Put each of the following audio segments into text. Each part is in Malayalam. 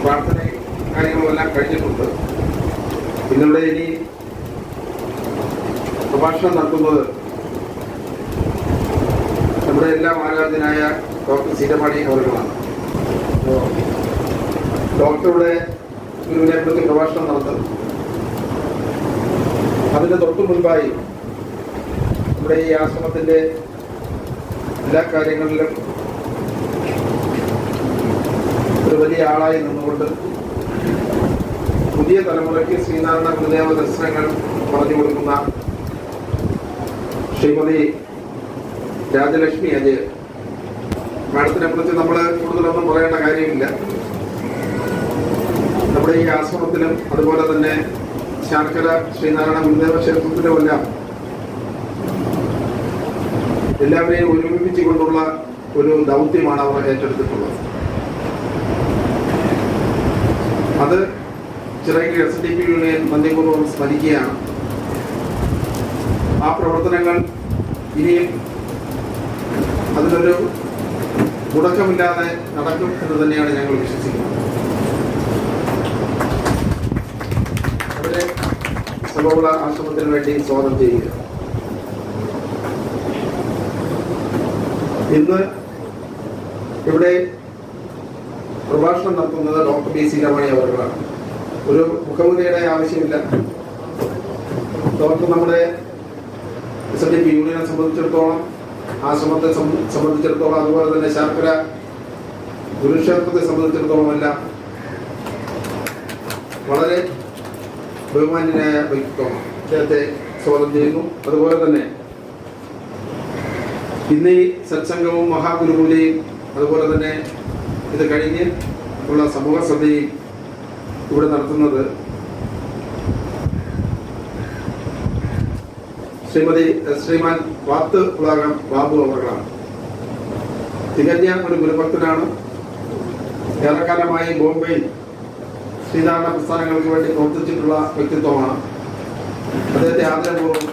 പ്രാർത്ഥന കാര്യങ്ങളുമെല്ലാം കഴിഞ്ഞിട്ടുണ്ട്. ഇന്നിവിടെ ഇനി പ്രഭാഷണം നടത്തുന്നത് നമ്മുടെ എല്ലാം ആരാധനായ ഡോക്ടർ സീതമണി അവരുകളാണ്. ഡോക്ടറുടെ ഗുരുവിനെ കുറിച്ച് പ്രഭാഷണം നടത്തും. അതിന് തൊട്ടു മുൻപായി നമ്മുടെ ഈ ആശ്രമത്തിൻ്റെ എല്ലാ കാര്യങ്ങളിലും ഒരു വലിയ ആളായി നിന്നുകൊണ്ട് പുതിയ തലമുറയ്ക്ക് ശ്രീനാരായണ ഗുരുദേവ ദർശനങ്ങൾ പറഞ്ഞു കൊടുക്കുന്ന ശ്രീമതി രാജലക്ഷ്മി അജയ് മാഡത്തിനെ കുറിച്ച് നമ്മൾ കൂടുതലൊന്നും പറയേണ്ട കാര്യമില്ല. നമ്മുടെ ഈ ആശ്രമത്തിലും അതുപോലെ തന്നെ ശാർക്കര ശ്രീനാരായണ ഗുരുദേവ ക്ഷേത്രത്തിലുമെല്ലാം എല്ലാവരെയും ഒരുമിപ്പിച്ചുകൊണ്ടുള്ള ഒരു ദൗത്യമാണ് അവർ ഏറ്റെടുത്തിട്ടുള്ളത്. അത് ചിറയൻകീഴ് SNDP യൂണിയൻ നന്ദിപൂർവ്വം സ്മരിക്കുകയാണ്. ആ പ്രവർത്തനങ്ങൾ ഇനിയും അതിനൊരു മുടക്കമില്ലാതെ നടക്കും എന്ന് തന്നെയാണ് ഞങ്ങൾ വിശ്വസിക്കുന്നത്. അവരെ സഭയുള്ള ആശ്രമത്തിന് വേണ്ടി സ്വാഗതം ചെയ്യുക. ഇന്ന് ഇവിടെ പ്രഭാഷണം നടത്തുന്നത് ഡോക്ടർ B. സീതമണി അവരുകളാണ്. ഒരു മുഖമുദ്രയുടെ ആവശ്യമില്ല. ഡോക്ടർ നമ്മുടെ SNDP യൂണിയനെ സംബന്ധിച്ചിടത്തോളം, ആശ്രമത്തെ സംബന്ധിച്ചിടത്തോളം, അതുപോലെ തന്നെ ശാർക്കര ഗുരുക്ഷേത്രത്തെ സംബന്ധിച്ചിടത്തോളം എല്ലാം വളരെ ബഹുമാന്യനായ വ്യക്തിത്വമാണ്. അദ്ദേഹത്തെ സ്വാഗതം ചെയ്യുന്നു. അതുപോലെ തന്നെ ഇന്ന് ഈ സത്സംഗവും മഹാഗുരുപൂജയും അതുപോലെ തന്നെ ഇത് കഴിഞ്ഞ് ഉള്ള സമൂഹ സഭയും ഇവിടെ നടത്തുന്നത് ശ്രീമാൻ വാത്ത് ഉളാകം ബാബു അവർകളാണ്. തികഞ്ഞ ഒരു ഗുരുഭക്തനാണ്. ഏറെക്കാലമായി ബോംബെയിൽ ശ്രീനാരായണ പ്രസ്ഥാനങ്ങൾക്ക് വേണ്ടി പ്രവർത്തിച്ചിട്ടുള്ള വ്യക്തിത്വമാണ്. അദ്ദേഹത്തെ ആദരപൂർവ്വം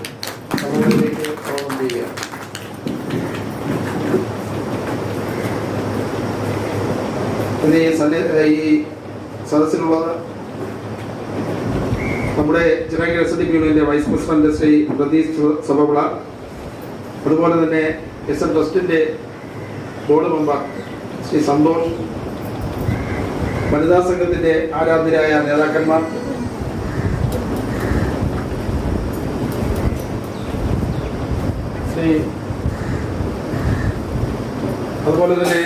സമൂഹത്തിലേക്ക് സ്വാഗതം ചെയ്യുക. ഇന്ന് ഈ സദസ്സിലുള്ളത് നമ്മുടെ ചിറയൻകീഴ് SNDP യൂണിയന്റെ വൈസ് പ്രസിഡന്റ് ശ്രീ പ്രതീഷ് സഭവിള, അതുപോലെ തന്നെ SN ട്രസ്റ്റിന്റെ ബോർഡ് മെമ്പർ ശ്രീ സന്തോഷ്, വനിതാ സംഘത്തിന്റെ ആരാധ്യരായ നേതാക്കന്മാർ, അതുപോലെ തന്നെ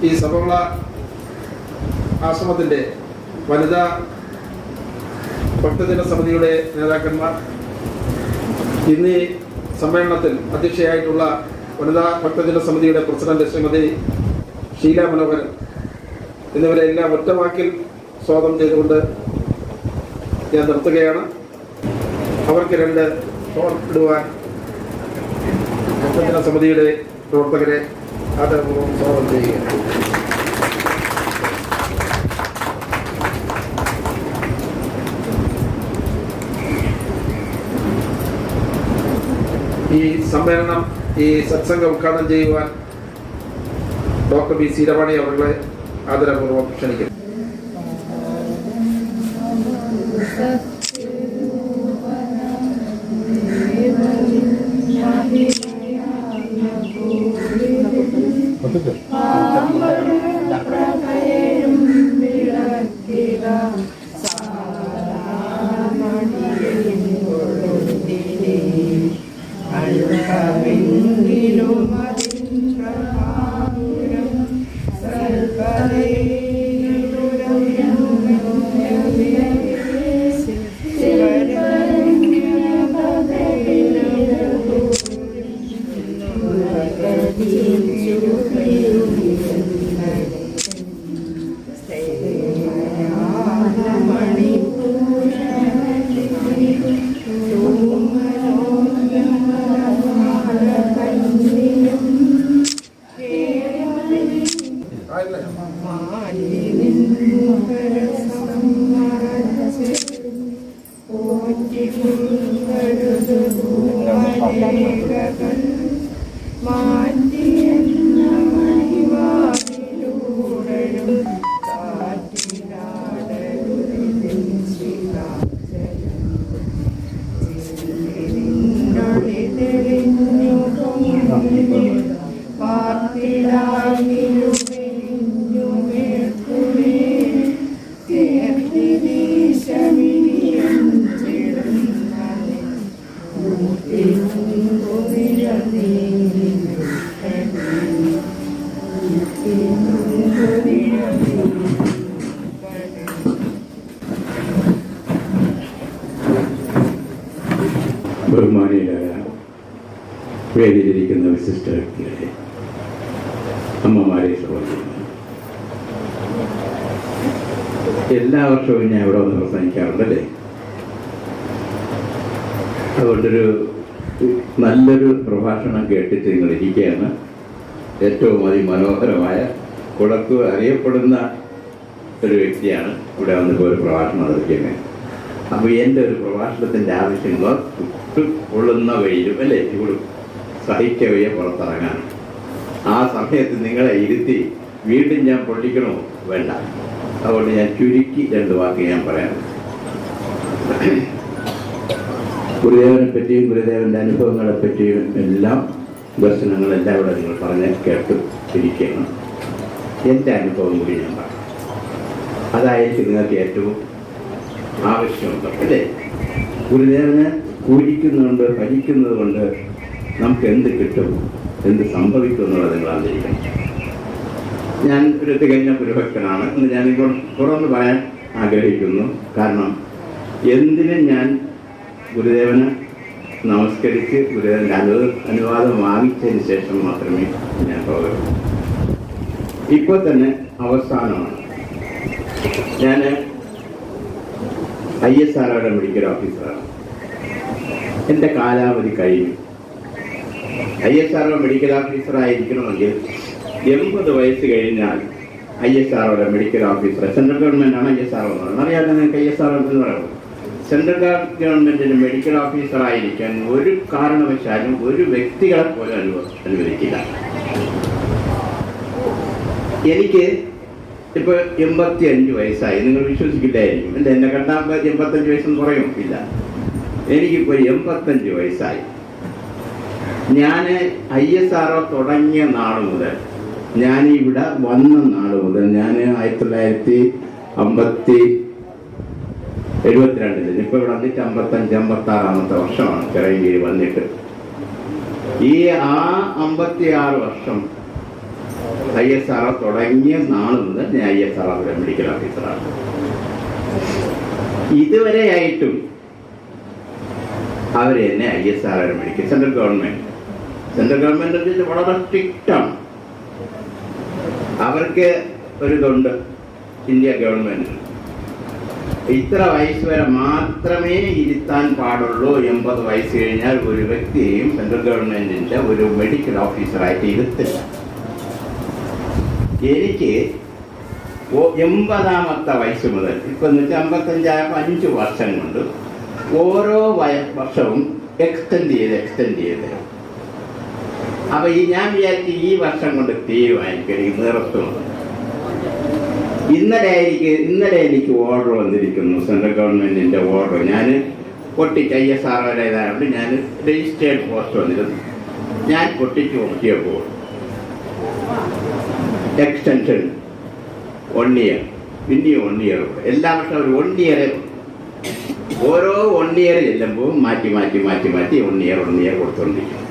ഈ സഭവിള ആശ്രമത്തിന്റെ വനിതാ ഭക്തജന സമിതിയുടെ നേതാക്കന്മാർ, ഇന്ന് ഈ സമ്മേളനത്തിൽ അധ്യക്ഷയായിട്ടുള്ള വനിതാ ഭക്തജന സമിതിയുടെ പ്രസിഡന്റ് ശ്രീമതി ഷീല മനോഹരൻ എന്നിവരെ എല്ലാം ഒറ്റവാക്കിൽ സ്വാഗതം ചെയ്തുകൊണ്ട് ഞാൻ നിർത്തുകയാണ്. അവർക്ക് 2 ഇടുവാൻ ഭക്തജന സമിതിയുടെ പ്രവർത്തകരെ ആദരപൂർവ്വം സ്വാഗതം ചെയ്യുക. ഈ സമ്മേളനം, ഈ സത്സംഗം ഉദ്ഘാടനം ചെയ്യുവാൻ ഡോക്ടർ B. സീതമണി അവരുടെ ആദരപൂർവ്വം ക്ഷണിക്കുന്നു. മാറ്റി ബഹുമാനിയായ വേദിയിലിരിക്കുന്ന വിശിഷ്ട വ്യക്തികളെ, അമ്മമാരെ, സഹോദരിമാരെ, എല്ലാ വർഷവും ഞാൻ ഇവിടെ വന്ന് പ്രസംഗിക്കാറുണ്ടല്ലേ. അതുകൊണ്ടൊരു നല്ലൊരു പ്രഭാഷണം കേട്ടിട്ട് നിങ്ങൾ ഇരിക്കുകയാണ്. ഏറ്റവും അതിമനോഹരമായ കുളത്തൂർ അറിയപ്പെടുന്ന ഒരു വ്യക്തിയാണ് ഇവിടെ വന്നിപ്പോൾ ഒരു പ്രഭാഷണം നടത്തിയത്. അപ്പോൾ എൻ്റെ ഒരു പ്രഭാഷണത്തിൻ്റെ ആവശ്യങ്ങൾ കൊള്ളുന്ന വെയിലും അല്ലേ ചൂടും സഹിക്കവയെ പുറത്തിറങ്ങാൻ. ആ സമയത്ത് നിങ്ങളെ ഇരുത്തി വീണ്ടും ഞാൻ പൊട്ടിക്കണോ വേണ്ട. അതുകൊണ്ട് ഞാൻ ചുരുക്കി 2 വാക്ക് ഞാൻ പറയാം. ഗുരുദേവനെ പറ്റിയും ഗുരുദേവൻ്റെ അനുഭവങ്ങളെ പറ്റിയും എല്ലാം ദർശനങ്ങളെല്ലാം ഇവിടെ നിങ്ങൾ പറഞ്ഞ് കേട്ട് ഇരിക്കണം. എൻ്റെ അനുഭവം കൂടി ഞാൻ പറയാം. അതായിരിക്കും നിങ്ങൾക്ക് ഏറ്റവും ആവശ്യമുണ്ട് അല്ലേ. ഗുരുദേവനെ പൂജിക്കുന്നതുകൊണ്ട് ഭജിക്കുന്നത് കൊണ്ട് നമുക്ക് എന്ത് കിട്ടും, എന്ത് സംഭവിക്കും എന്നുള്ളത് നിങ്ങൾ അറിഞ്ഞിരിക്കണം. ഞാൻ ഒരു തികഞ്ഞ ഗുരുഭക്തനാണ് എന്ന് ഞാൻ ഇപ്പോൾ തുറന്ന് പറയാൻ ആഗ്രഹിക്കുന്നു. കാരണം എന്തിനും ഞാൻ ഗുരുദേവനെ നമസ്കരിച്ച് ഗുരുദേവൻ്റെ അനുവാദം വാങ്ങിച്ചതിന് ശേഷം മാത്രമേ ഞാൻ പോകൂ. ഇപ്പോൾ തന്നെ അവസാനമാണ്. ഞാൻ ISROയുടെ മെഡിക്കൽ ഓഫീസറാണ്. എൻ്റെ കാലാവധി കഴിഞ്ഞു. ISRO മെഡിക്കൽ ഓഫീസറായിരിക്കണമെങ്കിൽ 80 വയസ്സ് കഴിഞ്ഞാൽ ISROയുടെ മെഡിക്കൽ ഓഫീസർ, സെൻട്രൽ ഗവൺമെൻറ്റാണ് ISRO എന്ന് പറയുന്നത്. അറിയാതെ നിങ്ങൾക്ക് ISRO എന്ന് പറയുന്നത് സെൻട്രൽ ഗവൺമെൻറ്റിൻ്റെ മെഡിക്കൽ ഓഫീസറായിരിക്കാൻ ഒരു കാരണവശാലും ഒരു വ്യക്തികളെ പോലും അനുവദിക്കില്ല. എനിക്ക് ഇപ്പോൾ 85 വയസ്സായി. നിങ്ങൾ വിശ്വസിക്കില്ലായിരിക്കും അല്ലേ. എന്നെ കണ്ടാൽ 85 വയസ്സെന്ന് പറയും. ഇല്ല, എനിക്കിപ്പോൾ 85 വയസ്സായി. ഞാൻ ISRO തുടങ്ങിയ നാൾ മുതൽ, ഞാനിവിടെ വന്ന നാൾ മുതൽ, ഞാൻ 1972 ഇപ്പോൾ ഇവിടെ വന്നിട്ട് 55-56 വർഷമാണ് ചിറയൻകീഴ് വന്നിട്ട്. ഈ 56 വർഷം ISRO തുടങ്ങിയ നാൾ മുതൽ ഞാൻ ISROയുടെ മെഡിക്കൽ ഓഫീസറാണ്. ഇതുവരെയായിട്ടും അവർ എന്നെ ISROയുടെ മെഡിക്കൽ സെൻട്രൽ ഗവൺമെൻറ് വളരെ സ്ട്രിക്റ്റാണ്. അവർക്ക് ഒരിതുണ്ട്, ഇന്ത്യ ഗവൺമെൻറ് ഇത്ര വയസ്സ് വരെ മാത്രമേ ഇരുത്താൻ പാടുള്ളൂ. 80 വയസ്സ് കഴിഞ്ഞാൽ ഒരു വ്യക്തിയെയും സെൻട്രൽ ഗവൺമെൻറ്റിൻ്റെ ഒരു മെഡിക്കൽ ഓഫീസറായിട്ട് ഇരുത്തില്ല. എനിക്ക് 80ാമത്തെ വയസ്സ് മുതൽ ഇപ്പം എന്ന് വെച്ചാൽ 55 5 വർഷം കൊണ്ട് ഓരോ വർഷവും എക്സ്റ്റെൻഡ് ചെയ്ത് അപ്പോൾ ഞാൻ വിചാരിച്ച് ഈ വർഷം കൊണ്ട് തീരുമാനിക്കും, എനിക്ക് നിർത്തുന്നത്. ഇന്നലെ എനിക്ക് ഓർഡർ വന്നിരിക്കുന്നു, സെൻട്രൽ ഗവൺമെൻറ്റിൻ്റെ ഓർഡർ. ഞാൻ പൊട്ടിച്ച് ISROയുടേതായതുകൊണ്ട് ഞാൻ രജിസ്റ്റേർഡ് പോസ്റ്റ് വന്നിരുന്നു. ഞാൻ പൊട്ടിച്ച് നോക്കിയപ്പോൾ എക്സ്റ്റൻഷൻ 1 ഇയർ, പിന്നെയും 1 ഇയർ, എല്ലാ വർഷവും ഒരു 1 ഇയർ. ഓരോ 1 ഇയർ ചെല്ലുമ്പോൾ മാറ്റി 1 ഇയർ കൊടുത്തുകൊണ്ടിരിക്കും.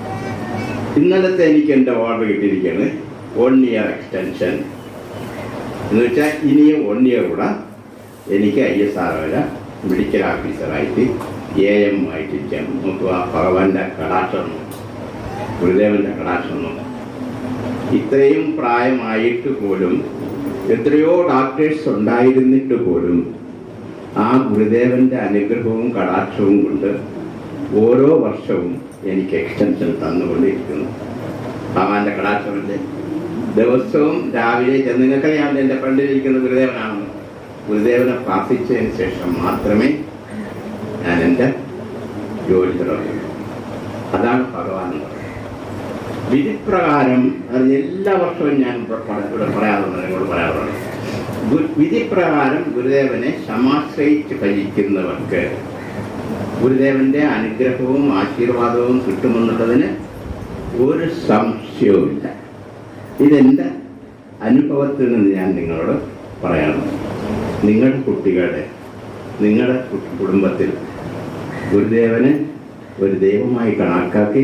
ഇന്നലത്തെ എനിക്ക് എൻ്റെ ഓർഡർ കിട്ടിയിരിക്കുകയാണ് 1 ഇയർ എക്സ്റ്റൻഷൻ എന്ന് വെച്ചാൽ ഇനിയും 1 ഇയർ കൂടെ എനിക്ക് ISROയുടെ മെഡിക്കൽ ഓഫീസറായിട്ട് AM ആയിട്ടിരിക്കാം. നമുക്ക് ആ ഭഗവാന്റെ കടാക്ഷം, ഗുരുദേവൻ്റെ കടാക്ഷം. ഇത്രയും പ്രായമായിട്ട് പോലും, എത്രയോ ഡോക്ടേഴ്സ് ഉണ്ടായിരുന്നിട്ട് പോലും ആ ഗുരുദേവൻ്റെ അനുഗ്രഹവും കടാക്ഷവും കൊണ്ട് ഓരോ വർഷവും എനിക്ക് എക്സ്റ്റൻഷൻ തന്നുകൊണ്ടിരിക്കുന്നു. ഭഗവാന്റെ കടാക്ഷമല്ലേ. ദിവസവും രാവിലെ നിങ്ങൾക്കറിയാം, എൻ്റെ ഫ്രണ്ടിലിരിക്കുന്ന ഗുരുദേവനാണെന്ന്. ഗുരുദേവനെ പ്രാർത്ഥിച്ചതിന് ശേഷം മാത്രമേ ഞാൻ എൻ്റെ ജോലി തുടങ്ങുള്ളൂ. അതാണ് ഭഗവാൻ എന്ന് പറയുന്നത്. വിധിപ്രകാരം എല്ലാ വർഷവും ഞാൻ ഇവിടെ പറയാറുണ്ട്. വിധിപ്രകാരം ഗുരുദേവനെ സമാശ്രയിച്ച് ഭജിക്കുന്നവർക്ക് ഗുരുദേവൻ്റെ അനുഗ്രഹവും ആശീർവാദവും കിട്ടുമെന്നുള്ളതിന് ഒരു സംശയവുമില്ല. ഇതെൻ്റെ അനുഭവത്തിൽ നിന്ന് ഞാൻ നിങ്ങളോട് പറയണം. നിങ്ങളുടെ കുടുംബത്തിൽ ഗുരുദേവനെ ഒരു ദൈവമായി കണക്കാക്കി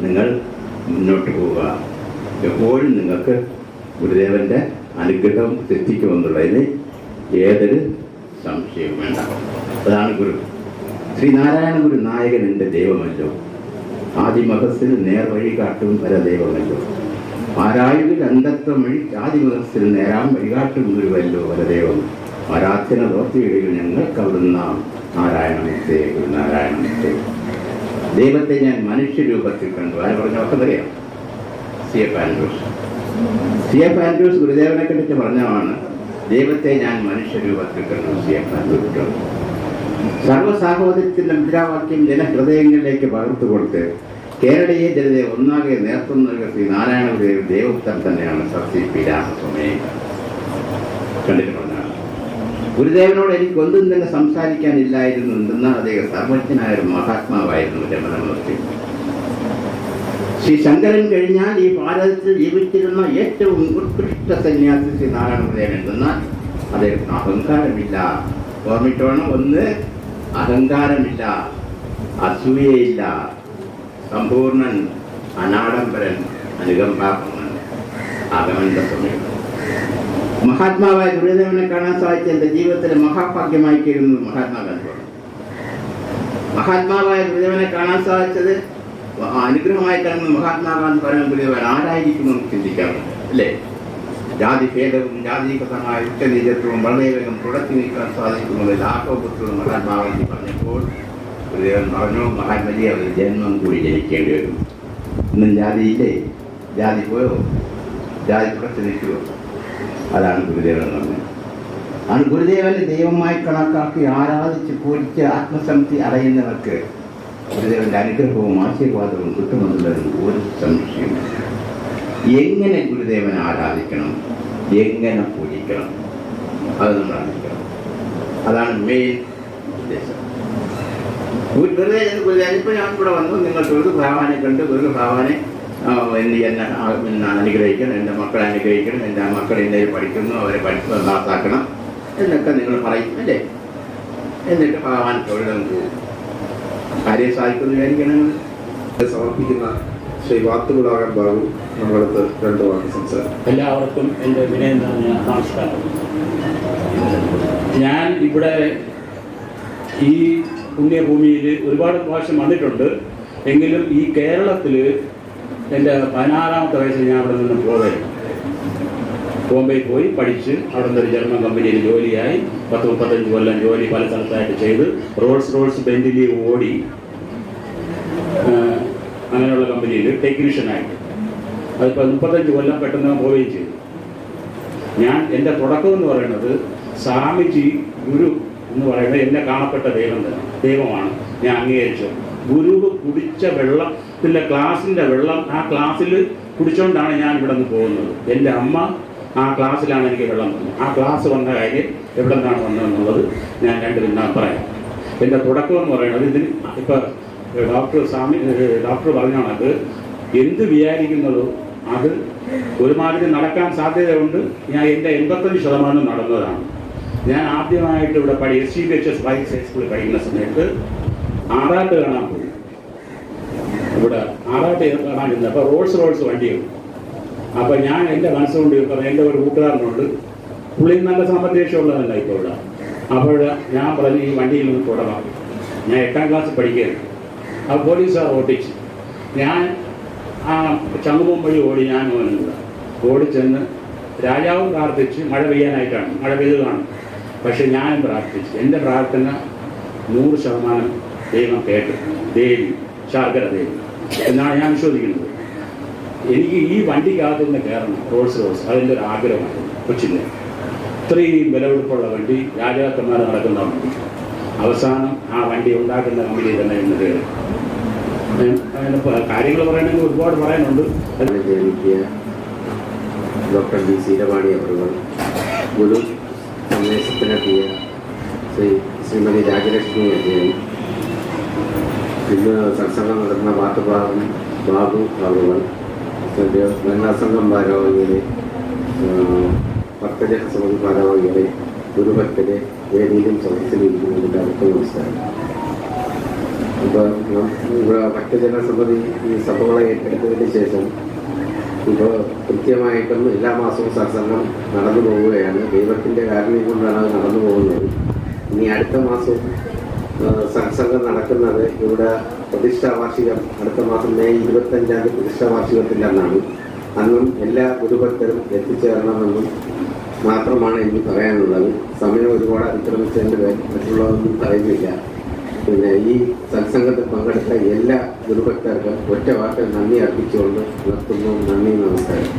നിങ്ങൾ മുന്നോട്ട് പോവുക. എപ്പോഴും നിങ്ങൾക്ക് ഗുരുദേവൻ്റെ അനുഗ്രഹം എത്തിക്കുമെന്നുള്ളതിന് ഏതൊരു സംശയവും വേണ്ട. അതാണ് ഗുരു. ശ്രീനാരായണ ഗുരു നായകൻ എൻ്റെ ദൈവമല്ലോ, ആദിമതത്തിൽ നേർവഴി കാട്ടും പരദൈവമല്ലോ, ആരായുവിൽ അന്ധത്വം വഴി ആദിമതത്തിൽ നേരാം വഴികാട്ടും ഗുരുവല്ലോ പരദൈവം, ആരാധന തോർത്തിയിടയിൽ ഞങ്ങൾക്ക് അവിടുന്ന നാരായണമൂർത്തേ ഗുരുനാരായണമൂർത്തേ. ദൈവത്തെ ഞാൻ മനുഷ്യരൂപത്തിൽ കണ്ടു. ആര് പറഞ്ഞ ഒക്കതറിയാം? C.F. ആൻഡ്രൂസ്. C.F. ആൻഡ്രൂസ് ഗുരുദേവനെ കണ്ടിട്ട് പറഞ്ഞതാണ്, ദൈവത്തെ ഞാൻ മനുഷ്യരൂപത്തിൽ കണ്ടു. C.F. ആൻഡ്രൂസ് സർവ്വസാഹോദര്യത്തിന്റെ മുദ്രാവാക്യം ജനഹൃദയങ്ങളിലേക്ക് പകർത്തു കൊടുത്ത് കേരളീയ ജനതയെ ഒന്നാകെ നേതൃത്വം നൽകിയ ശ്രീ നാരായണ ഗുരുദേവ് ദേവോത്തരം തന്നെയാണ് സർ C.P. രാമസ്വാമിയെ കണ്ടിട്ട് പറഞ്ഞതാണ്. ഗുരുദേവനോട് എനിക്ക് ഒന്നും തന്നെ സംസാരിക്കാനില്ലായിരുന്നു എന്നാൽ അദ്ദേഹം സർവജ്ഞനായ ഒരു മഹാത്മാവായിരുന്നു രമണമൂർത്തി. ശ്രീ ശങ്കരൻ കഴിഞ്ഞാൽ ഈ ഭാരതത്തിൽ ജീവിച്ചിരുന്ന ഏറ്റവും ഉത്കൃഷ്ട സന്യാസി ശ്രീ നാരായണ ഗുരുദേവൻ എന്നാൽ അദ്ദേഹത്തിന് അഹങ്കാരമില്ല. ഓർമ്മിച്ചോണം, ഒന്ന് അഹങ്കാരമില്ല, അസൂയയില്ല, സമ്പൂർണൻ, അനാഡംബരൻ, അനുകമ്പാപൂർണൻ, ആഗമന്റെ സമയം. മഹാത്മാവായ ഗുരുദേവനെ കാണാൻ സാധിച്ച എൻ്റെ ജീവിതത്തിലെ മഹാഭാഗ്യമായി തീരുന്നത് മഹാത്മാഗാന്ധിയാണ്. മഹാത്മാവായ ഗുരുദേവനെ കാണാൻ സാധിച്ചത് അനുഗ്രഹമായി കാണുന്ന മഹാത്മാഗാന്ധി പറയുന്ന ഗുരുദേവൻ ആരായിരിക്കുമെന്ന് ചിന്തിക്കാറുണ്ട്, അല്ലേ? ജാതിഭേദവും ജാതീകൃതമായ ഉച്ചനീചത്വവും വളരെ വേഗം തുടച്ചു നീക്കാൻ സാധിക്കുന്നത് ലാഘവപുത്രവും മഹാത്മാഗാന്ധി പറഞ്ഞപ്പോൾ ഗുരുദേവൻ പറഞ്ഞു, മഹാത്മജി അവർ ജന്മം കൂടി ജനിക്കേണ്ടി വരും. ഇന്നും ജാതിയില്ലേ? ജാതി പോയോ? ജാതി തുടച്ചു നിൽക്കുമോ? അതാണ് ഗുരുദേവൻ പറഞ്ഞത്. ആണ് ഗുരുദേവനെ ദൈവമായി കണക്കാക്കി ആരാധിച്ച് പൂജിച്ച് ആത്മസംതൃപ്തി അറിയുന്നവർക്ക് ഗുരുദേവന്റെ അനുഗ്രഹവും ആശീർവാദവും കിട്ടുമെന്നുള്ളതിന് ഒരു സംശയമില്ല. എങ്ങനെ ഗുരുദേവനെ ആരാധിക്കണം, എങ്ങനെ പൂജിക്കണം, അത് നമ്മൾ അറിയിക്കണം. അതാണ് മെയിൻ ഉദ്ദേശം. ഗുരുദേവൻ ഇപ്പോൾ ഞാൻ ഇവിടെ വന്നു, നിങ്ങൾ ഗുരുഭാവാനെ കണ്ട് ഗുരുഭാവാനെ എന്നെ അനുഗ്രഹിക്കണം, എൻ്റെ മക്കളെ അനുഗ്രഹിക്കണം, എൻ്റെ മക്കൾ എന്നെ പഠിക്കുന്നു, അവരെ പഠിപ്പ് പാസ്സാക്കണം എന്നൊക്കെ നിങ്ങൾ പറയും, അല്ലേ? എന്നിട്ട് ഭഗവാൻ തൊഴിലും പോകും. കാര്യം സാധിക്കുമെന്ന് വിചാരിക്കണം. സമർപ്പിക്കുന്ന ശ്രീ വാത്തുകുളാകൻ ബാബു നമ്മളടുത്ത് 2 വാക്ക് സംസാരിക്കും. എല്ലാവർക്കും എൻ്റെ വിനയന നമസ്കാരം. ഞാൻ ഇവിടെ ഈ പുണ്യഭൂമിയിൽ ഒരുപാട് പ്രാവശ്യം വന്നിട്ടുണ്ട്. എങ്കിലും ഈ കേരളത്തിൽ എൻ്റെ 16-ാമത്തെ വയസ്സിൽ ഞാൻ അവിടെ നിന്ന് പോവുകയാണ്. ബോംബെയിൽ പോയി പഠിച്ച് അവിടെ നിന്ന് ഒരു ജർമ്മൻ കമ്പനിയിൽ ജോലിയായി 10-35 കൊല്ലം ജോലി പല സ്ഥലത്തായിട്ട് ചെയ്ത് റോൾസ് ബെന്റിലി ഓടി അങ്ങനെയുള്ള കമ്പനിയിൽ ടെക്നീഷ്യനായിട്ട് അതിപ്പോൾ 35 കൊല്ലം പെട്ടെന്ന് പോവുകയും ചെയ്തു. ഞാൻ എൻ്റെ തുടക്കം എന്ന് പറയുന്നത് സ്വാമിജി ഗുരു എന്ന് പറയുന്നത് എന്നെ കാണപ്പെട്ട ദൈവമാണ് ഞാൻ അംഗീകരിച്ചത്. ഗുരു കുടിച്ച വെള്ളത്തിൻ്റെ ക്ലാസ്സിൻ്റെ വെള്ളം ആ ക്ലാസ്സിൽ കുടിച്ചുകൊണ്ടാണ് ഞാൻ ഇവിടെ നിന്ന് പോകുന്നത്. എൻ്റെ അമ്മ ആ ക്ലാസ്സിലാണ് എനിക്ക് വെള്ളം തന്നത്. ആ ക്ലാസ് വന്ന കാര്യം എവിടെ നിന്നാണ് വന്നതെന്നുള്ളത് ഞാൻ 2 മിനിറ്റ് പറയാം. എൻ്റെ തുടക്കം എന്ന് പറയുന്നത് ഇതിന് ഇപ്പോൾ ഡോക്ടർ പറഞ്ഞാണത് എന്ത് വിചാരിക്കുന്നതോ അത് ഒരുമാതിരി നടക്കാൻ സാധ്യതയുണ്ട്. ഞാൻ എൻ്റെ 85% നടന്നതാണ്. ഞാൻ ആദ്യമായിട്ട് ഇവിടെ SCBHS വൈസ് ഹൈസ്കൂളിൽ പഠിക്കുന്ന സമയത്ത് ആറാട്ട് കാണാൻ പോയി. ഇവിടെ ആറാട്ട് കാണാൻ ഇരുന്നപ്പോൾ റോൾസ് വണ്ടിയുണ്ട്. അപ്പോൾ ഞാൻ എൻ്റെ മനസ്സുകൊണ്ട് പറഞ്ഞു, എൻ്റെ ഒരു കൂട്ടുകാരനുണ്ട്, പുള്ളി നല്ല സാമ്പത്തികമുള്ളതല്ല ഇപ്പോൾ ഇവിടെ. അപ്പോൾ ഞാൻ പറഞ്ഞു ഈ വണ്ടിയിൽ നിന്ന് തുടങ്ങാം. ഞാൻ 8ാം ക്ലാസ് പഠിക്കുകയാണ്. ആ പോലീസുകാർ ഓട്ടിച്ച് ഞാൻ ആ ചങ്ങുമ്പം വഴി ഓടി ഞാൻ ഓടിച്ചെന്ന് രാജാവും പ്രാർത്ഥിച്ച് മഴ പെയ്യാനായിട്ടാണ്. മഴ പെയ്ത് കാണും. പക്ഷെ ഞാനും പ്രാർത്ഥിച്ചു. എൻ്റെ പ്രാർത്ഥന 100% ദൈവം കേട്ടു. ദേവി ശാർക്കര ദേവി എന്നാണ് ഞാൻ വിശ്വസിക്കുന്നത്. എനിക്ക് ഈ വണ്ടിക്കകത്തുനിന്ന് കയറണം, റോൾസ് അതിൻ്റെ ഒരു ആഗ്രഹമാണ്. കൊച്ചില്ല ഇത്രയും വിലപിടിപ്പുള്ള വണ്ടി, രാജാക്കന്മാർ നടക്കുന്ന വണ്ടി. അവസാനം ആ വണ്ടി ഉണ്ടാക്കുന്ന കമ്പനി തന്നെ ഇന്ന് കയറി. കാര്യങ്ങൾ പറയണമെങ്കിൽ ഒരുപാട് പറയാനുണ്ട്. ഡോക്ടർ ബി സീരവാണി അവർ ഗുരു സന്ദേശത്തിനെത്തിയ ശ്രീമതി രാജലക്ഷ്മി അജയൻ, ഇന്ന് സത്സംഗം നടന്ന ബാബു അവർ, മഹിളാ സംഘം ഭാരവാഹികളെ, ഭക്തജന സമിതി ഭാരവാഹികളെ, ഗുരുഭക്തരെ വേദിയിലും സദസ്സിലിരിക്കുന്നതിൻ്റെ അടുത്ത നമസ്കാരം. ഇപ്പോൾ ഇവിടെ ഭക്തജന സമിതി ഈ സഭകളെ ഏറ്റെടുത്തതിന് ശേഷം ഇപ്പോൾ കൃത്യമായിട്ടും എല്ലാ മാസവും സത്സംഗം നടന്നു പോവുകയാണ്. ദൈവത്തിൻ്റെ കാരുണ്യം കൊണ്ടാണ് അത് നടന്നു പോകുന്നത്. ഇനി അടുത്ത മാസവും സത്സംഗം നടക്കുന്നത് ഇവിടെ പ്രതിഷ്ഠാ വാർഷികം അടുത്ത മാസം മെയ് 25 പ്രതിഷ്ഠാ വാർഷികത്തിലെന്നാണ്. അന്നും എല്ലാ ഗുരുഭക്തരും എത്തിച്ചേരണമെന്നും മാത്രമാണ് എനിക്ക് പറയാനുള്ളത്. സമയം ഒരുപാട് അതിക്രമിച്ചതിൻ്റെ മറ്റുള്ളതൊന്നും പറയുന്നില്ല. പിന്നെ ഈ സത്സംഗത്തിൽ പങ്കെടുത്ത എല്ലാ ഗുരുഭക്തർക്കും ഒറ്റ വാക്കിൽ നന്ദി അർപ്പിച്ചുകൊണ്ട് നിർത്തുന്നു. നന്ദി, നമസ്കാരം.